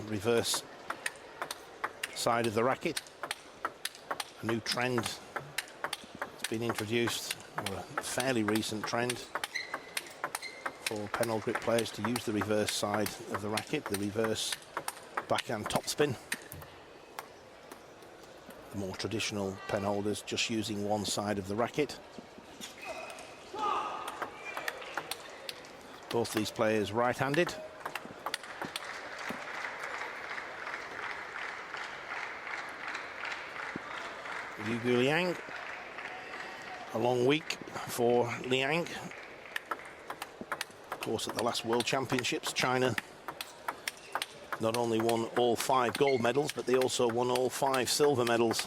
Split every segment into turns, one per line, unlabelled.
reverse side of the racket. A new trend has been introduced, or a fairly recent trend, for penhole grip players to use the reverse side of the racket, the reverse backhand topspin. The more traditional pen holders just using one side of the racket. Both these players right-handed. Yugu Liang. A long week for Liang. Of course, at the last World Championships, China not only won all 5 gold medals, but they also won all 5 silver medals.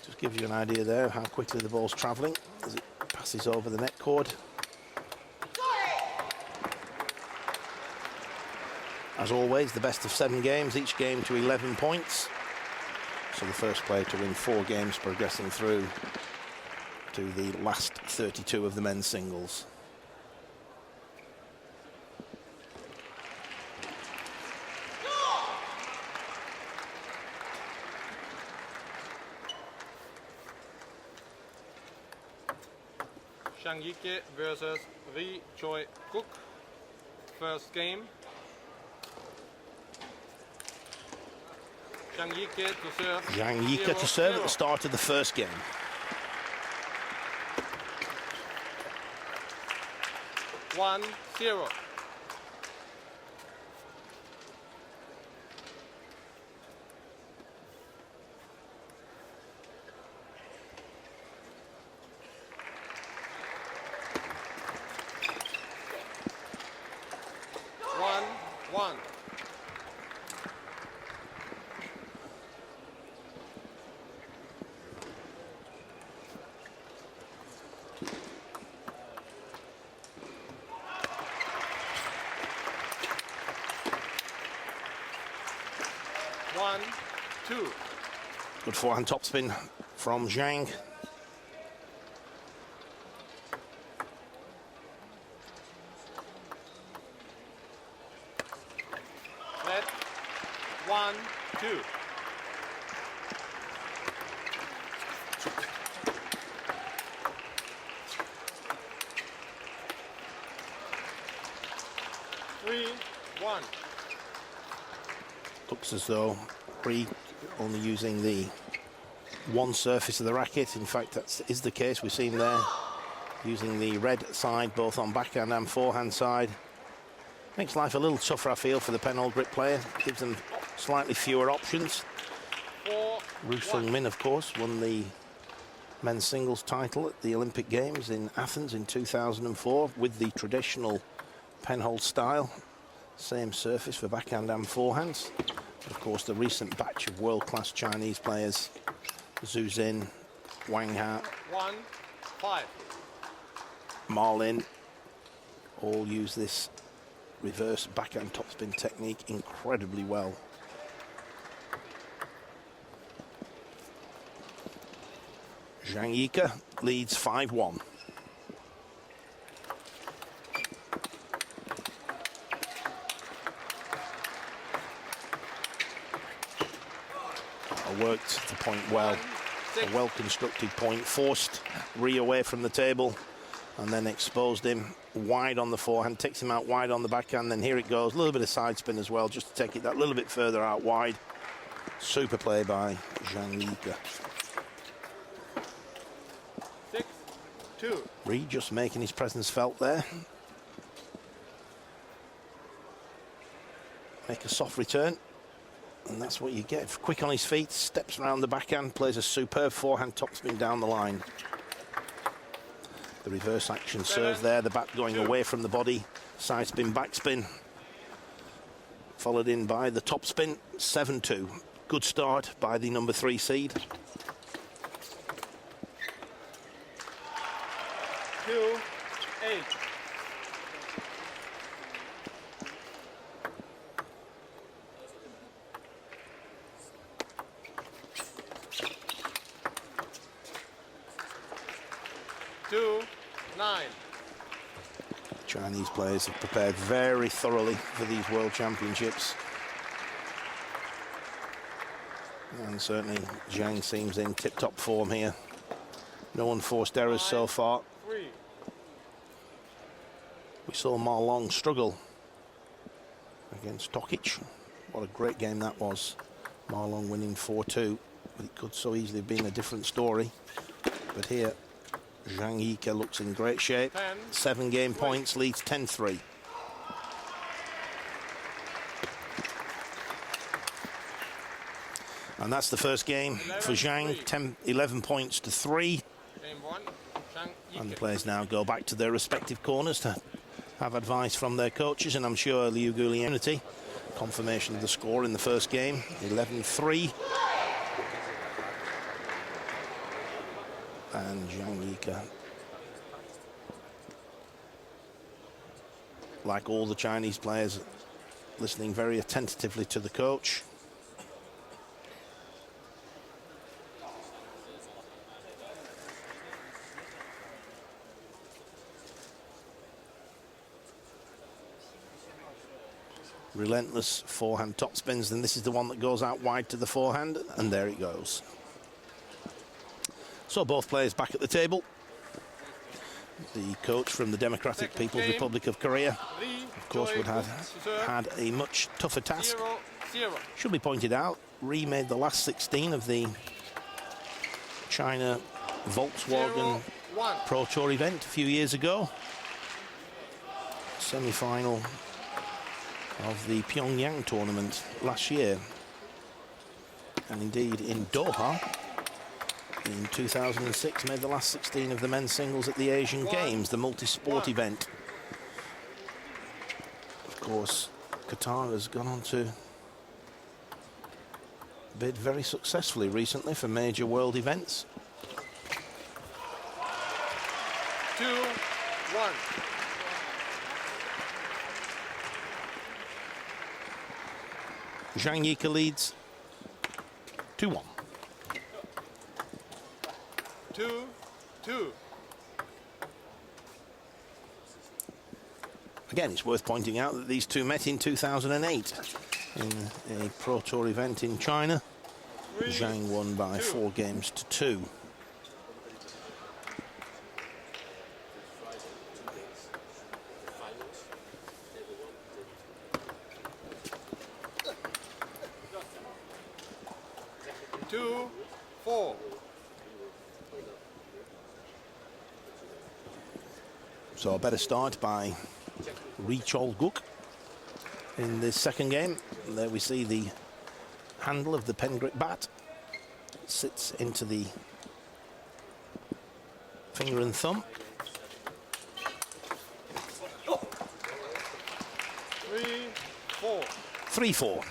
Just gives you an idea there of how quickly the ball's travelling as it passes over the net cord. As always, the best of 7 games, each game to 11 points. So the first player to win 4 games progressing through to the last 32 of the men's singles.
Zhang Jike versus Chol Guk. First game. Zhang Jike to serve.
Zhang Jike to serve at the start of the first game.
One, 0. One. One, 2.
Good forehand topspin from Zhang.
Let 1, 2. Three, 1.
Looks as though Bree only using the one surface of the racket. In fact, that is the case. We've seen there using the red side both on backhand and forehand side. Makes life a little tougher, I feel, for the penhole grip player. Gives them slightly fewer options.
4,
Ru Sung-min, of course, won the men's singles title at the Olympic Games in Athens in 2004 with the traditional penhole style. Same surface for backhand and forehands. But of course, the recent batch of world-class Chinese players, Zhu Xin, Wang Ha,
1, 5.
Ma Lin, all use this reverse backhand topspin technique incredibly well. Zhang Jike leads 5-1. Worked the point well. A well-constructed point, forced Ree away from the table and then exposed him wide on the forehand, takes him out wide on the backhand, then here it goes, a little bit of side spin as well, just to take it that little bit further out wide. Super play by Zhang Jike.
6-2.
Ree just making his presence felt there. Make a soft return. And that's what you get. Quick on his feet, steps around the backhand, plays a superb forehand topspin down the line. The reverse action serve there, the bat going away from the body. Side spin, backspin. Followed in by the topspin, 7-2. Good start by the number 3 seed.
2, 8. Two, 9.
Chinese players have prepared very thoroughly for these World Championships. And certainly Zhang seems in tip-top form here. No unforced errors so far.
3.
We saw Ma Long struggle against Tokic. What a great game that was. Ma Long winning 4-2, but it could so easily have been a different story. But here, Zhang Jike looks in great shape. 7 game points, leads 10-3. And that's the first game for Zhang, 11 points to 3.
Game 1, Zhang Jike.
And the players now go back to their respective corners to have advice from their coaches, and I'm sure Liu Gulianity, confirmation of the score in the first game, 11-3. And Zhang Jike, like all the Chinese players, listening very attentively to the coach. Relentless forehand topspins, and this is the one that goes out wide to the forehand, and there it goes. So both players back at the table. The coach from the Democratic People's Republic of Korea, of course, would have had a much tougher task.
0-0.
Should be pointed out, remade the last 16 of the China Volkswagen
0-1.
Pro Tour event a few years ago. Semi-final of the Pyongyang tournament last year, and indeed in Doha in 2006 made the last 16 of the men's singles at the Asian Games, the multi-sport event. Of course, Qatar has gone on to bid very successfully recently for major world events.
2-1.
Zhang Jike leads 2-1.
2-2.
Again, it's worth pointing out that these two met in 2008 in a Pro Tour event in China. Zhang won by 4 games to 2. So a better start by Chol Guk in this second game. And there we see the handle of the pen grip bat sits into the finger and thumb.
3-4.
3-4.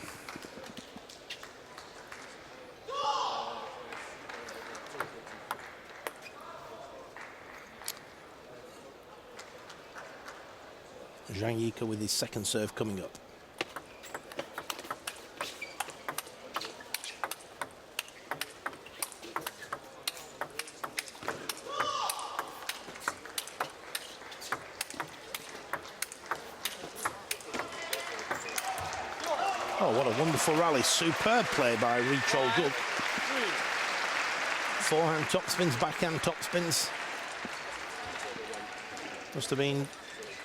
Zhang Jike with his second serve coming up. Oh, what a wonderful rally. Superb play by Chol Guk. Forehand topspins, backhand topspins. Must have been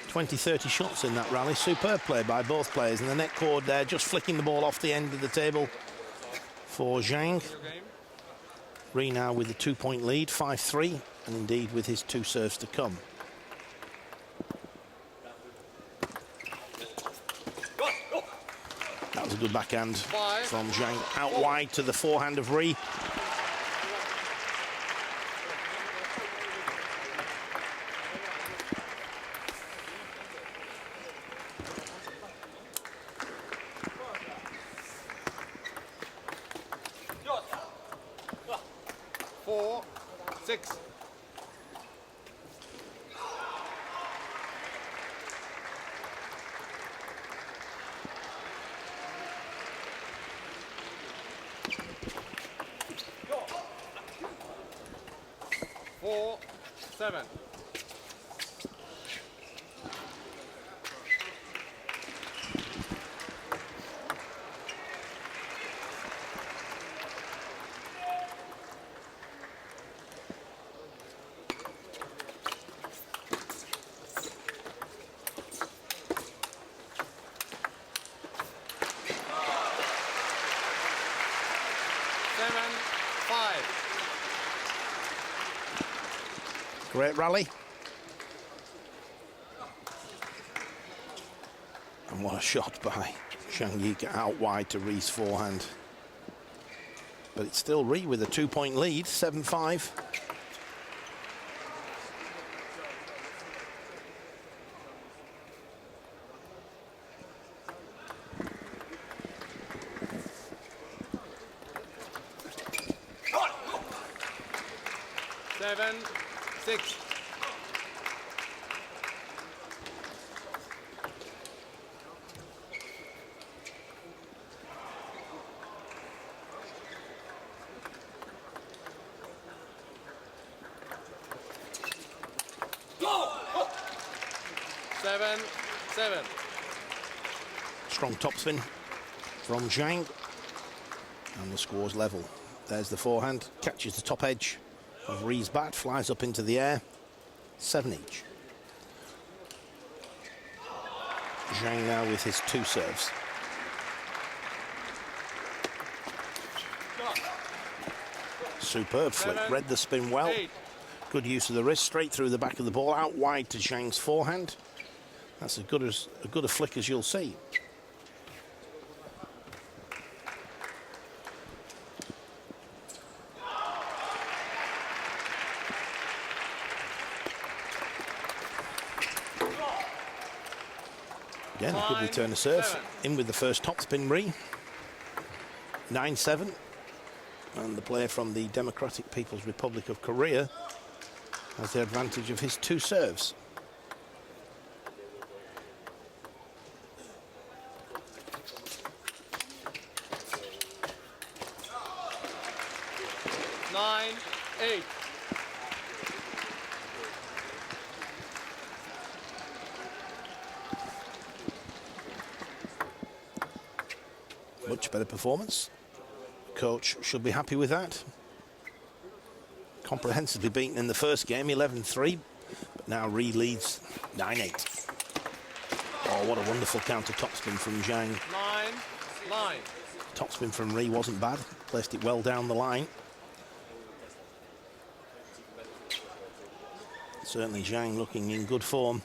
20-30 shots in that rally. Superb play by both players, and the net cord there just flicking the ball off the end of the table for Zhang. Ri now with the 2-point lead, 5-3, and indeed with his 2 serves to come. That was a good backhand from Zhang, out wide to the forehand of Ri.
7-5.
Great rally. And what a shot by Zhang Jike out wide to Rhee's forehand. But it's still Rhee with a 2-point lead, 7-5.
Seven, 6. Seven, 7.
Strong topspin from Zhang. And the score's level. There's the forehand, catches the top edge of Rhee's bat, flies up into the air. 7 each. Zhang now with his 2 serves. Superb flick, read the spin well.
8.
Good use of the wrist, straight through the back of the ball, out wide to Zhang's forehand. That's as good a flick as you'll see. Again, a good return of serve.
7.
In with the first topspin Rhee. 9-7. And the player from the Democratic People's Republic of Korea has the advantage of his 2 serves.
Nine, 8.
Much better performance. Coach should be happy with that. Comprehensively beaten in the first game, 11-3. But now Rhee leads 9-8. Oh, what a wonderful counter topspin from Zhang.
9-9.
Topspin from Rhee wasn't bad. Placed it well down the line. Certainly Zhang looking in good form.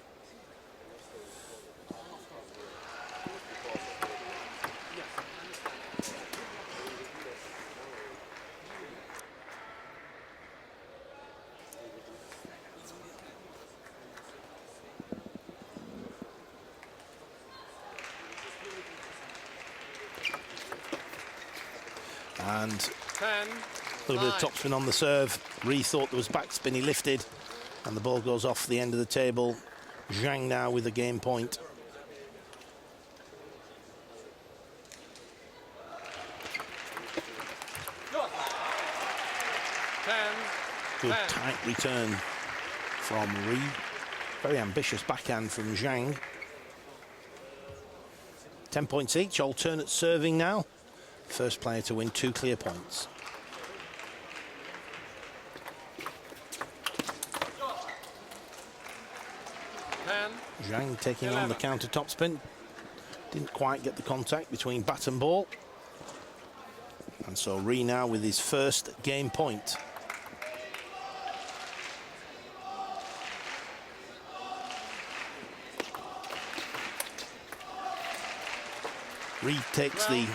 And
10,
a little bit of topspin on the serve. Rhee thought there was backspin, he lifted, and the ball goes off the end of the table. Zhang now with a game point. Good tight return from Rhee. Very ambitious backhand from Zhang. 10 points each, alternate serving now. First player to win 2 clear points. Zhang taking
11.
on the counter topspin. Didn't quite get the contact between bat and ball. And so Rhee now with his first game point. Rhee takes the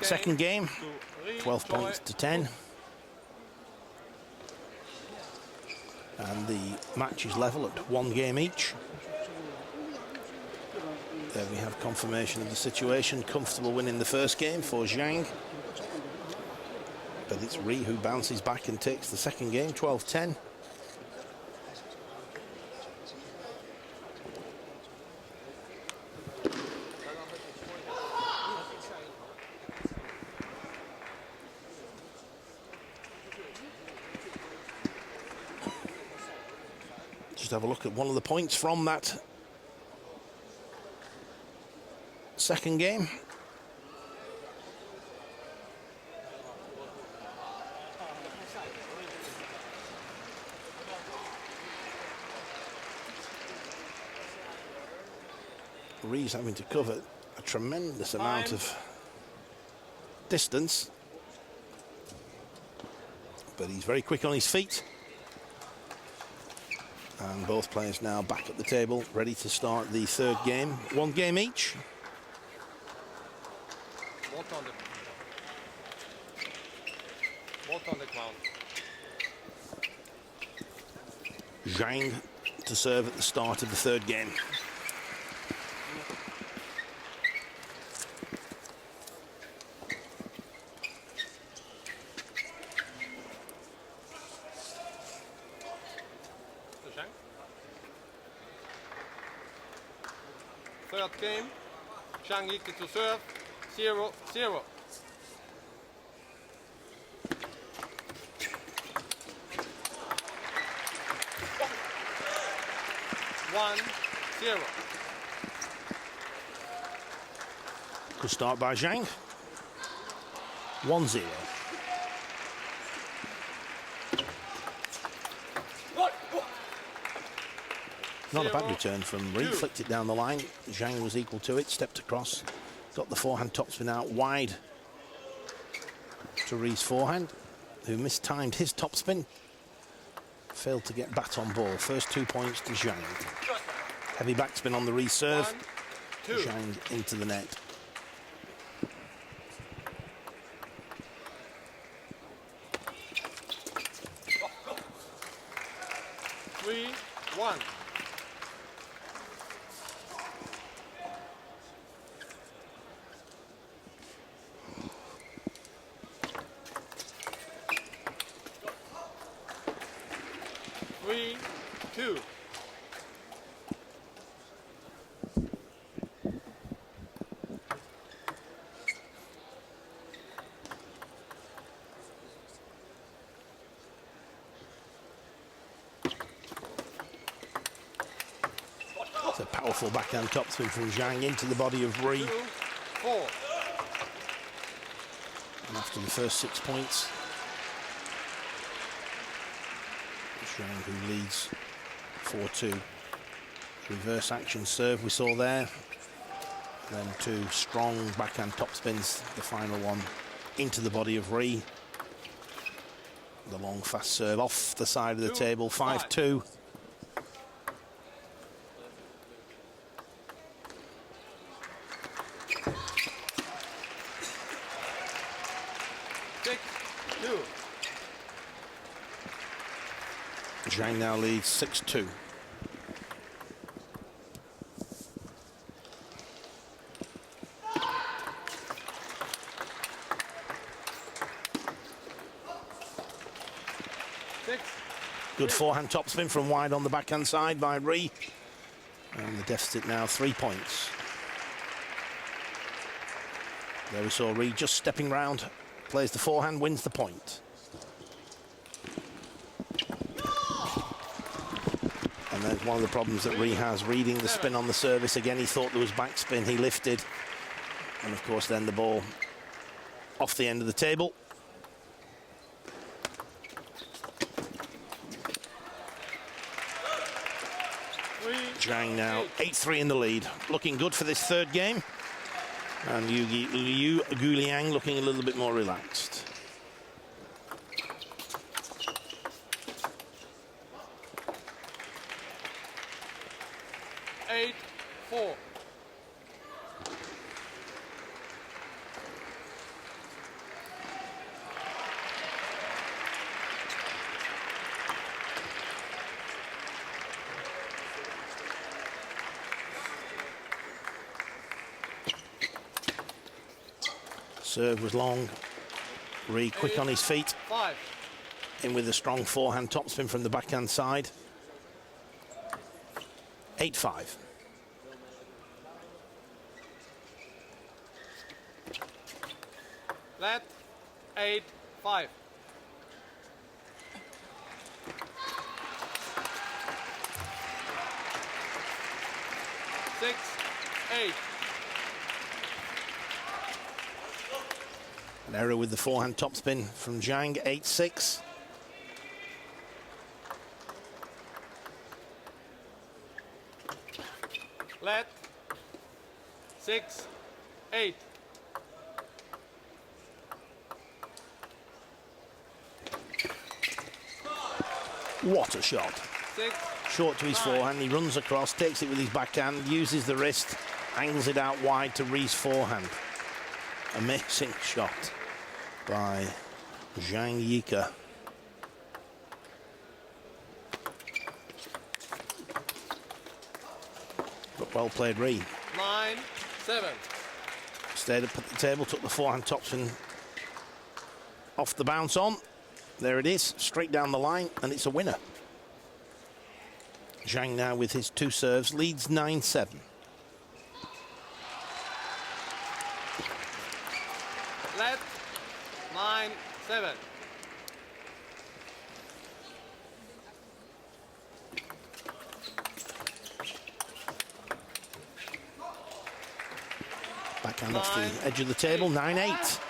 second game, 12 points to 10. And the match is level at 1 game each. There we have confirmation of the situation. Comfortable win in the first game for Zhang. But it's Rhee who bounces back and takes the second game, 12-10. Just have a look at one of the points from that second game. Rhee's having to cover a tremendous amount of distance. But he's very quick on his feet. And both players now back at the table, ready to start the third game. One game each.
What on the ground?
Zhang to serve at the start of the third game.
Third game, Zhang Jike to serve, 0-0. One, 0.
Good start by Zhang. 1-0. Not a bad return from Ree. Flicked it down the line. Zhang was equal to it. Stepped across. Got the forehand topspin out wide to Ree's forehand, who mistimed his topspin. Failed to get bat on ball. First 2 points to Zhang. Heavy backspin on the Ree serve.
1, 2.
Zhang into the net.
Three, 1. Three, 2.
It's a powerful backhand topspin from Zhang into the body of Ree.
2, 4.
And after the first 6 points, Zhang, who leads 4-2. Reverse action serve we saw there. Then 2 strong backhand topspins, the final one into the body of Ree. The long fast serve off the side of the table, 5-2. Zhang now leads 6-2. Good forehand topspin from wide on the backhand side by Ree. And the deficit now 3 points. There we saw Ree just stepping round, plays the forehand, wins the point. And there's one of the problems that Ree has, reading the spin on the service. Again, he thought there was backspin, he lifted. And of course then the ball off the end of the table. Zhang now 8-3 in the lead. Looking good for this third game. And Yu Guliang looking a little bit more relaxed. Serve was long. Ree quick on his feet.
5.
In with a strong forehand topspin from the backhand side. 8-5.
Let 8-5. 6-8.
An error with the forehand topspin from Zhang, 8-6.
Let 6-8.
What a shot.
6.
Short to his forehand, he runs across, takes it with his backhand, uses the wrist, angles it out wide to Rhee's forehand. Amazing shot by Zhang Jike. But well played, Rhee.
9-7.
Stayed up at the table, took the forehand topspin off the bounce on. There it is, straight down the line, and it's a winner. Zhang now with his 2 serves, leads 9-7.
Let 9-7.
Backhand off the edge of the table, 9-8.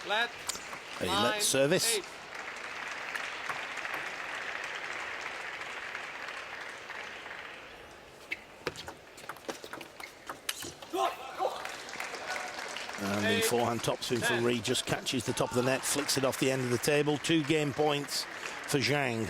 Let
A let service.
8.
And the forehand topspin for Rhee just catches the top of the net, flicks it off the end of the table. 2 game points for Zhang.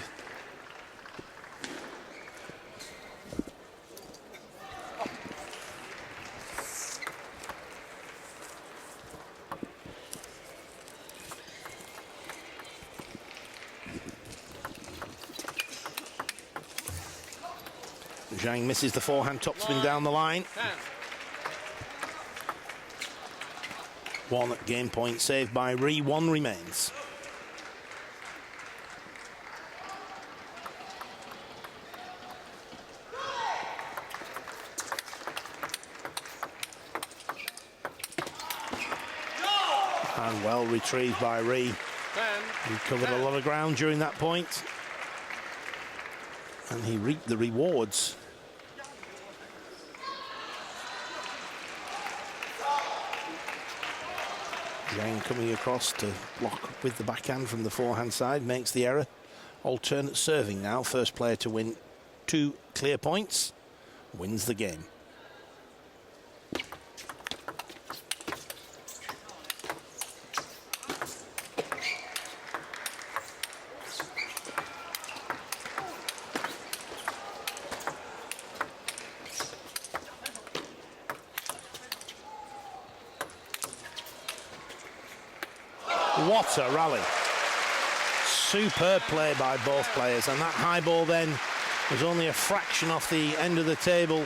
Zhang misses the forehand topspin down the line.
10.
1 game point saved by Rhee, 1 remains. And well retrieved by Rhee.
10.
He covered a lot of ground during that point, and he reaped the rewards. Zhang coming across to block with the backhand from the forehand side, makes the error. Alternate serving now, first player to win 2 clear points, wins the game. What a rally. Superb play by both players, and that high ball then was only a fraction off the end of the table.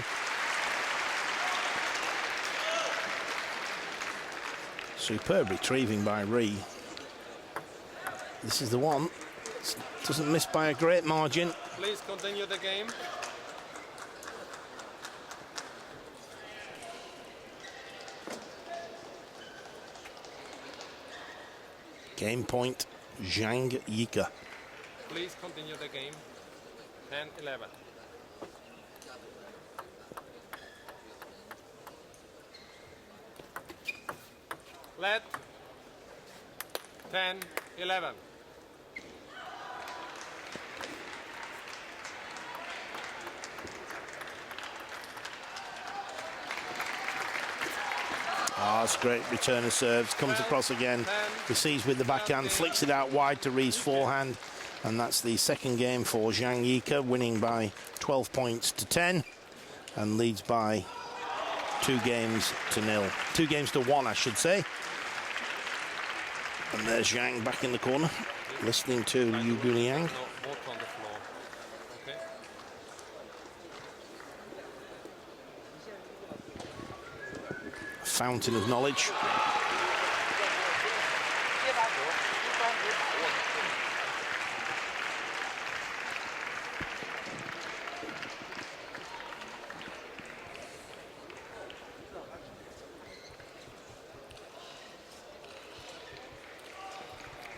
Superb retrieving by Rhee. This is the one. Doesn't miss by a great margin.
Please continue the game.
Game point, Zhang Jike.
Please continue the game. 10-11. Let 10-11.
Ah, it's great return of serves, comes across again, receives with the backhand, flicks it out wide to Rhee's forehand, and that's the second game for Zhang Jike, winning by 12 points to 10, and leads by 2 games to 0. 2 games to 1, I should say. And there's Zhang back in the corner, listening to Yu Guliang.
No, both on the floor. Okay.
Fountain of knowledge.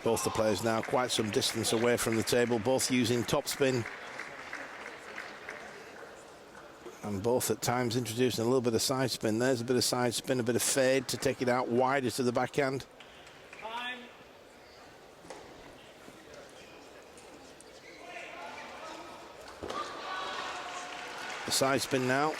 Both the players now quite some distance away from the table, both using topspin. And both at times introducing a little bit of side spin. There's a bit of side spin, a bit of fade to take it out wider to the backhand.
Time.
side spin now.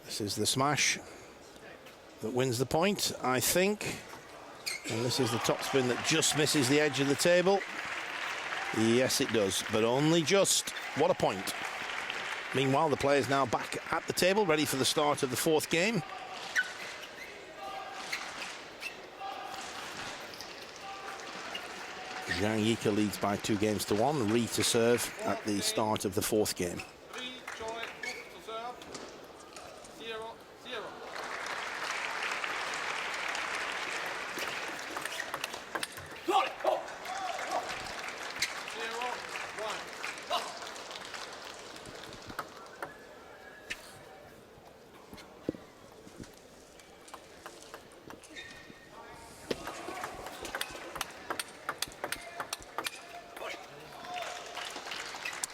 This is the smash that wins the point, I think. And this is the topspin that just misses the edge of the table. Yes, it does, but only just. What a point. Meanwhile, the players now back at the table, ready for the start of the fourth game. Zhang Jike leads by 2-1. Ri to serve at the start of the fourth game.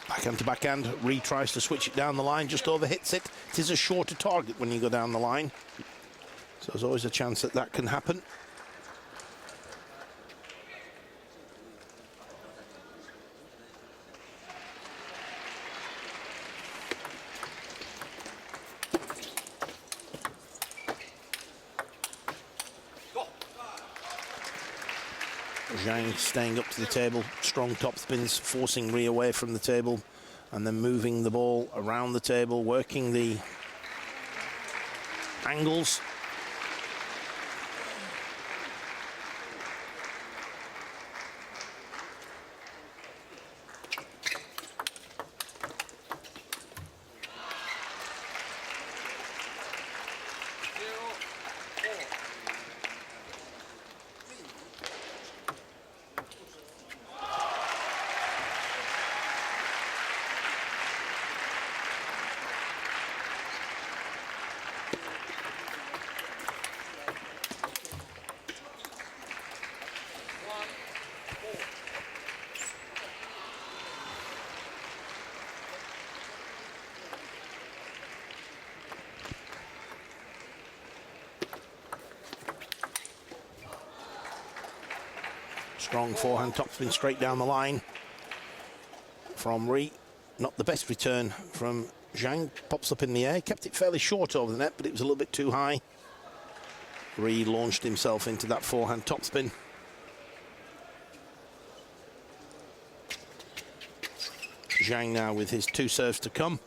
Backhand to backhand. Ri tries to switch it down the line, just overhits it. It is a shorter target when you go down the line, so there's always a chance that that can happen. Zhang staying up to the table, strong top spins, forcing Ri away from the table, and then moving the ball around the table, working the angles. Strong forehand topspin straight down the line from Ri. Not the best return from Zhang. Pops up in the air, kept it fairly short over the net, but it was a little bit too high. Ri launched himself into that forehand topspin. Zhang now with his 2 serves to come.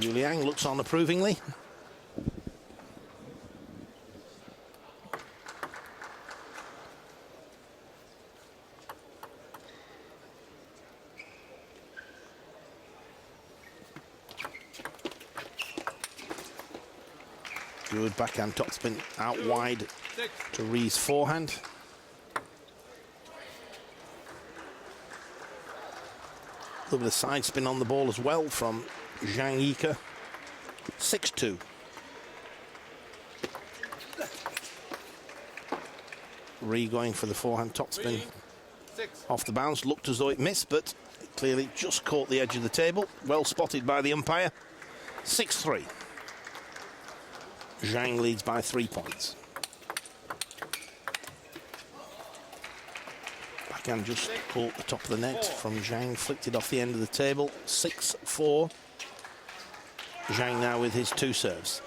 Liang looks on approvingly. Good backhand topspin out wide to Ri's forehand. A little bit of side spin on the ball as well from Zhang Jike. 6-2. Ri going for the forehand topspin off the bounce. Looked as though it missed, but it clearly just caught the edge of the table. Well spotted by the umpire. 6-3. Zhang leads by 3 points. Backhand just caught the top of the net from Zhang, flicked it off the end of the table. 6-4. Zhang now with his 2 serves.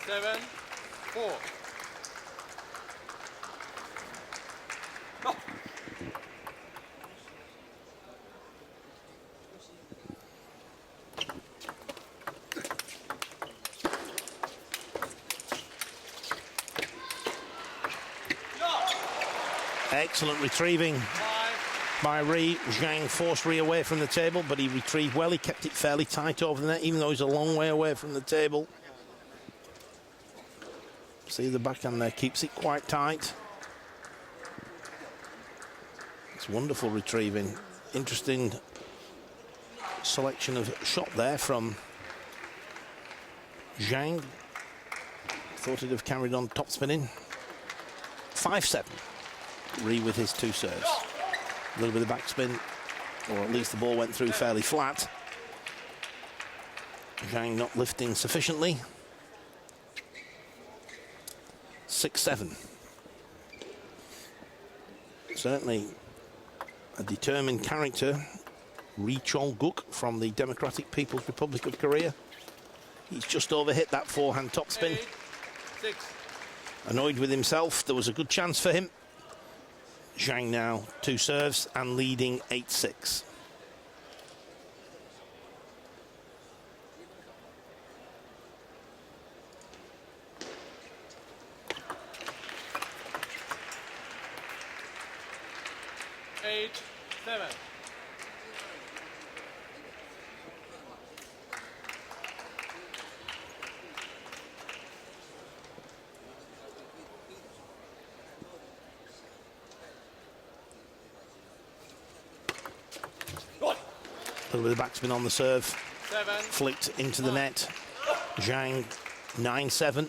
Seven, 4.
Excellent retrieving by Ri. Zhang forced Ri away from the table, but he retrieved well. He kept it fairly tight over the net, even though he's a long way away from the table. See the backhand there, keeps it quite tight. It's wonderful retrieving. Interesting selection of shot there from Zhang. Thought he'd have carried on top spinning. 5-7. Ri with his 2 serves. A little bit of backspin, or at least the ball went through fairly flat. Zhang not lifting sufficiently. 6-7. Certainly a determined character, Chol Guk from the Democratic People's Republic of Korea. He's just overhit that forehand topspin.
8-6.
Annoyed with himself, there was a good chance for him. Zhang now 2 serves and leading 8-6. A little bit of backspin on the serve.
7.
Flicked into the net. Zhang 9-7.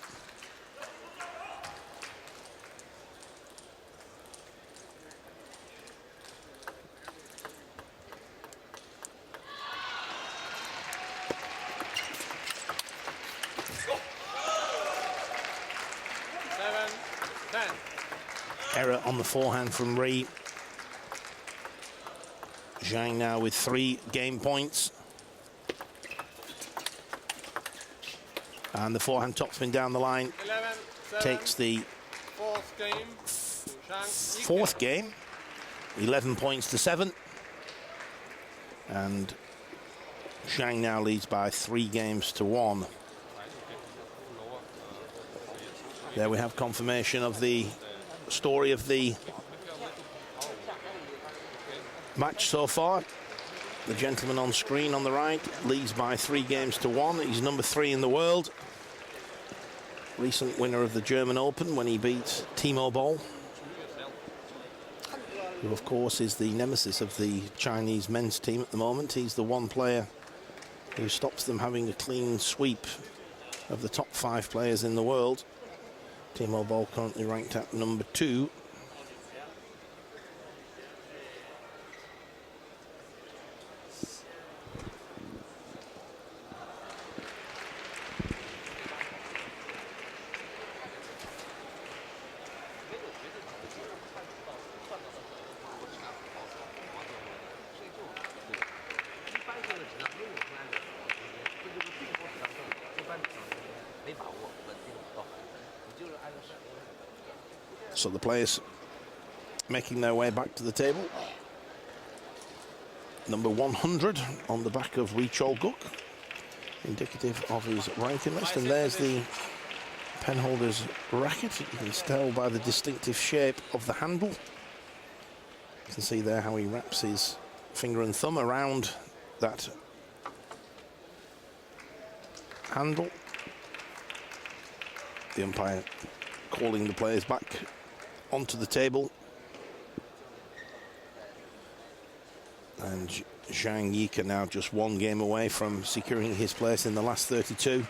Error on the forehand from Ri. Zhang now with 3 game points. And the forehand topspin down the line
11-7.
takes the
4th game. Zhang Jike.
4th game. 11 points to 7. And Zhang now leads by 3 games to 1. There we have confirmation of the story of the match so far. The gentleman on screen on the right leads by 3 games to 1. He's number 3 in the world. Recent winner of the German Open when he beat Timo Boll, who of course is the nemesis of the Chinese men's team at the moment. He's the one player who stops them having a clean sweep of the top 5 players in the world. Timo Boll currently ranked at number 2. So the players making their way back to the table. Number 100 on the back of Chol Guk, indicative of his ranking list. And there's the penholder's racket. You can tell by the distinctive shape of the handle. You can see there how he wraps his finger and thumb around that handle. The umpire calling the players back onto the table. And Zhang Jike now just 1 game away from securing his place in the last 32.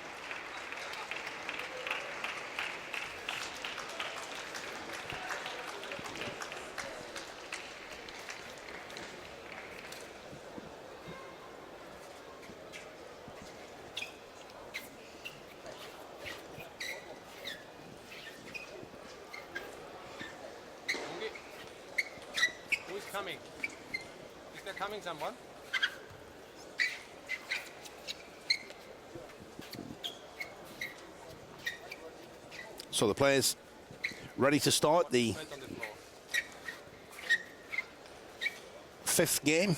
Coming. Is there coming someone?
So the players ready to start the 5th game.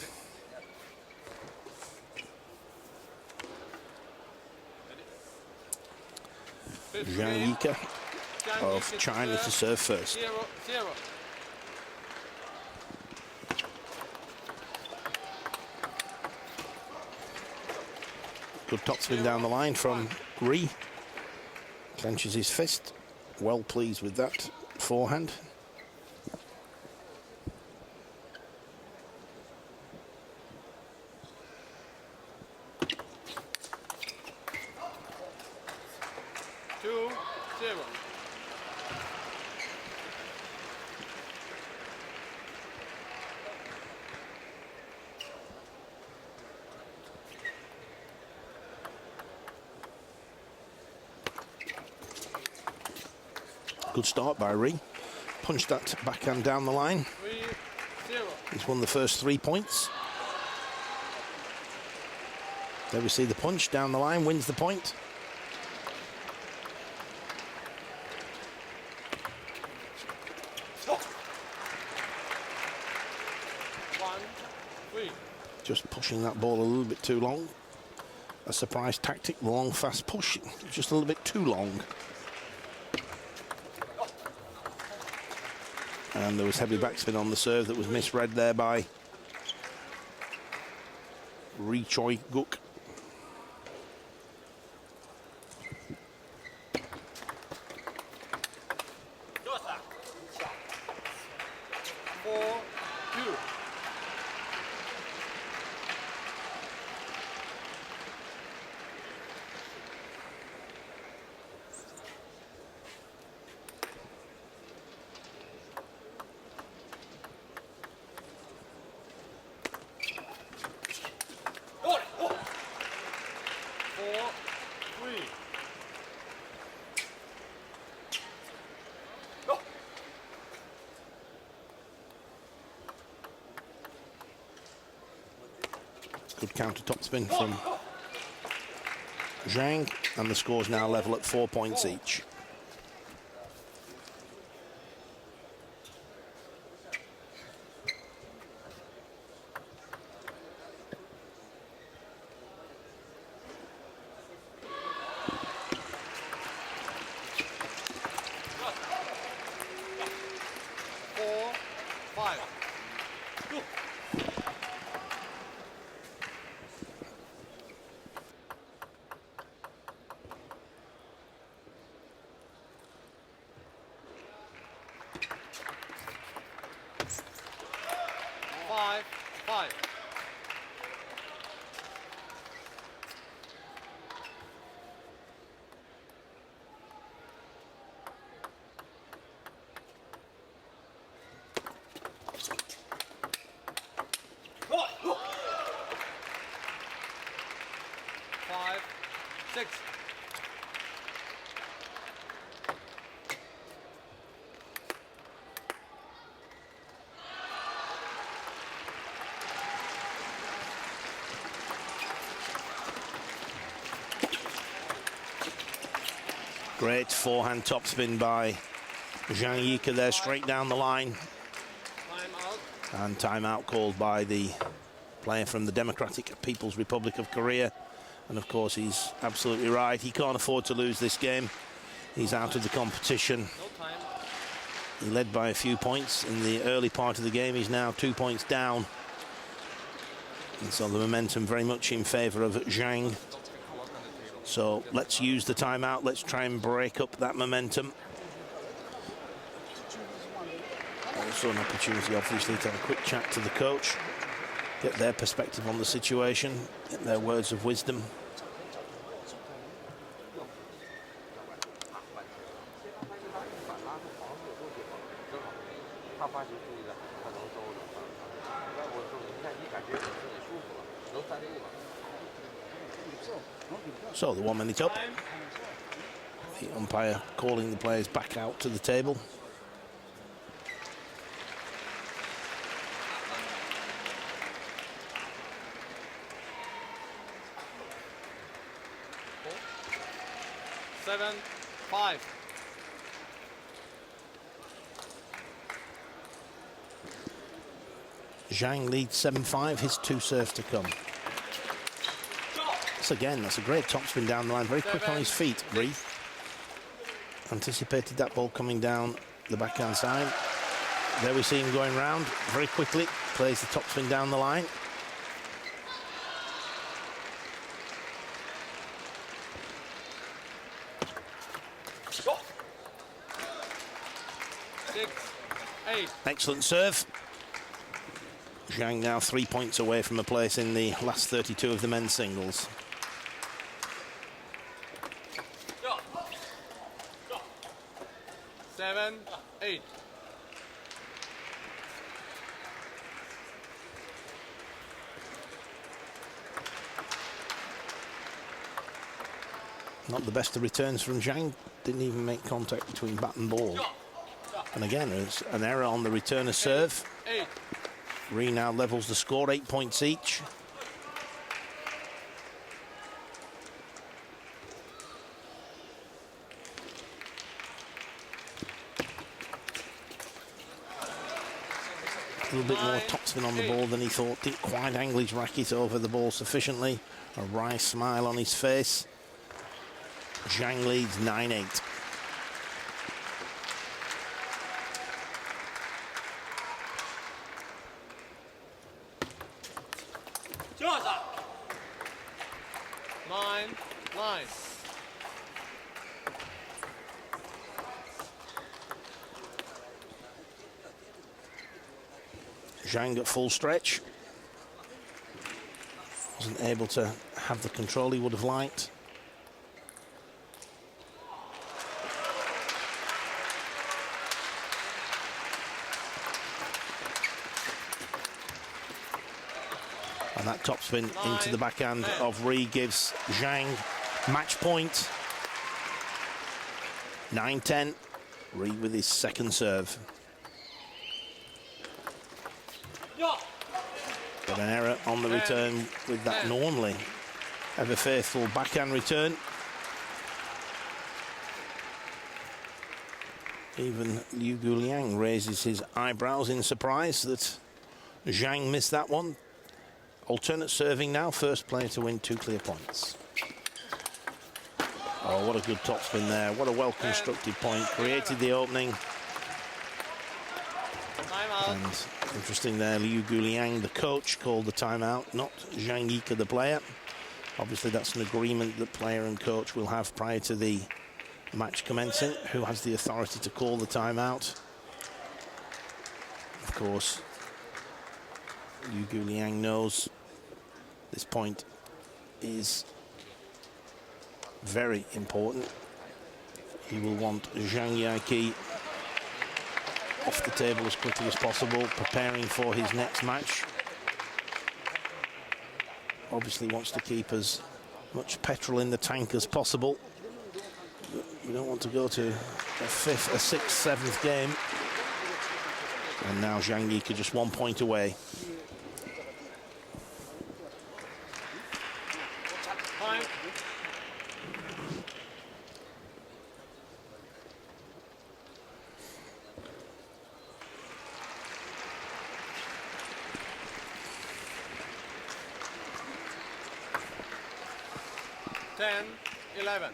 Zhang Jike of China to serve first.
0-0.
Good topspin down the line from Ri. Clenches his fist. well pleased with that forehand. Good start by Ree. Punched that backhand down the line.
3-0.
He's won the first 3 points. There we see the punch down the line, wins the point.
Stop. 1-3.
Just pushing that ball a little bit too long. A surprise tactic, the long fast push, just a little bit too long. And there was heavy backspin on the serve that was misread there by Chol Guk. Good counter topspin from Zhang, and the score's now level at 4 points each. Great forehand topspin by Zhang Jike there, straight down the line. And timeout called by the player from the Democratic People's Republic of Korea. And of course, he's absolutely right. He can't afford to lose this game. He's out of the competition. He led by a few points in the early part of the game. He's now 2 points down. And so the momentum very much in favor of Zhang. So let's use the timeout. Let's try and break up that momentum. Also an opportunity, obviously, to have a quick chat to the coach, get their perspective on the situation, get their words of wisdom. So the 1 minute up. The umpire calling the players back out to the table.
Seven, 5.
Zhang leads 7-5, his 2 serves to come. Again, that's a great topspin down the line, very quick on his feet. Ree anticipated that ball coming down the backhand side. There we see him going round very quickly, plays the topspin down the line.
6-8.
Excellent serve. Zhang now 3 points away from a place in the last 32 of the men's singles.
Yeah. 7-8.
Not the best of returns from Zhang. Didn't even make contact between bat and ball. And again, there's an error on the returner serve.
8.
Ree now levels the score, 8 points each. A little bit more topspin on the ball than he thought. Didn't quite angle his racket over the ball sufficiently. A wry smile on his face. Zhang leads 9-8. Zhang at full stretch. Wasn't able to have the control he would have liked. And that topspin into the backhand of Ree gives Zhang match point. 9-10. Ree with his second serve. Got an error on the return with that normally ever faithful backhand return. Even Liu Guliang raises his eyebrows in surprise that Zhang missed that one. Alternate serving now, first player to win 2 clear points. Oh, what a good topspin there. What a well-constructed point. Created the opening. And interesting there, Liu Guliang, the coach, called the timeout, not Zhang Jike, the player. Obviously, that's an agreement that player and coach will have prior to the match commencing. Who has the authority to call the timeout? Of course, Liu Guliang knows this point is very important. He will want Zhang Jike off the table as quickly as possible, preparing for his next match. Obviously wants to keep as much petrol in the tank as possible. We don't want to go to a 5th, a 6th, 7th game. And now Zhang Jike just 1 point away.
Ten, 11.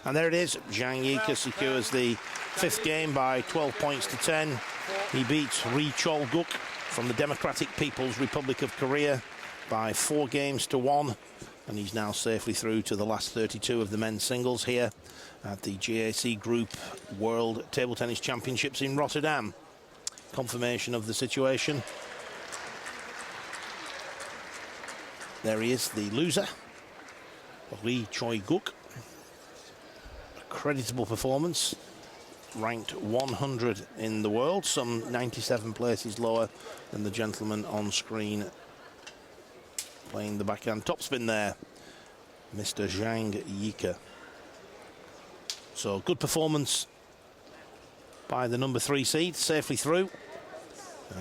And there it is. Zhang Jike secures the 5th game by 12 points to 10. He beats Chol Guk from the Democratic People's Republic of Korea by 4 games to 1. And he's now safely through to the last 32 of the men's singles here at the GAC Group World Table Tennis Championships in Rotterdam. Confirmation of the situation. There he is, the loser, Chol Guk. A creditable performance, ranked 100 in the world, some 97 places lower than the gentleman on screen playing the backhand topspin there, Mr. Zhang Jike. So good performance by the number 3 seed, safely through.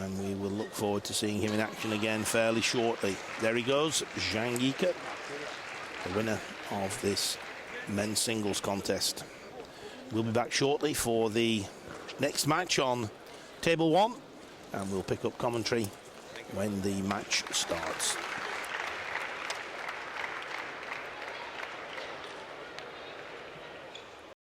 And we will look forward to seeing him in action again fairly shortly. There he goes, Zhang Jike, the winner of this men's singles contest. We'll be back shortly for the next match on table 1, and we'll pick up commentary when the match starts.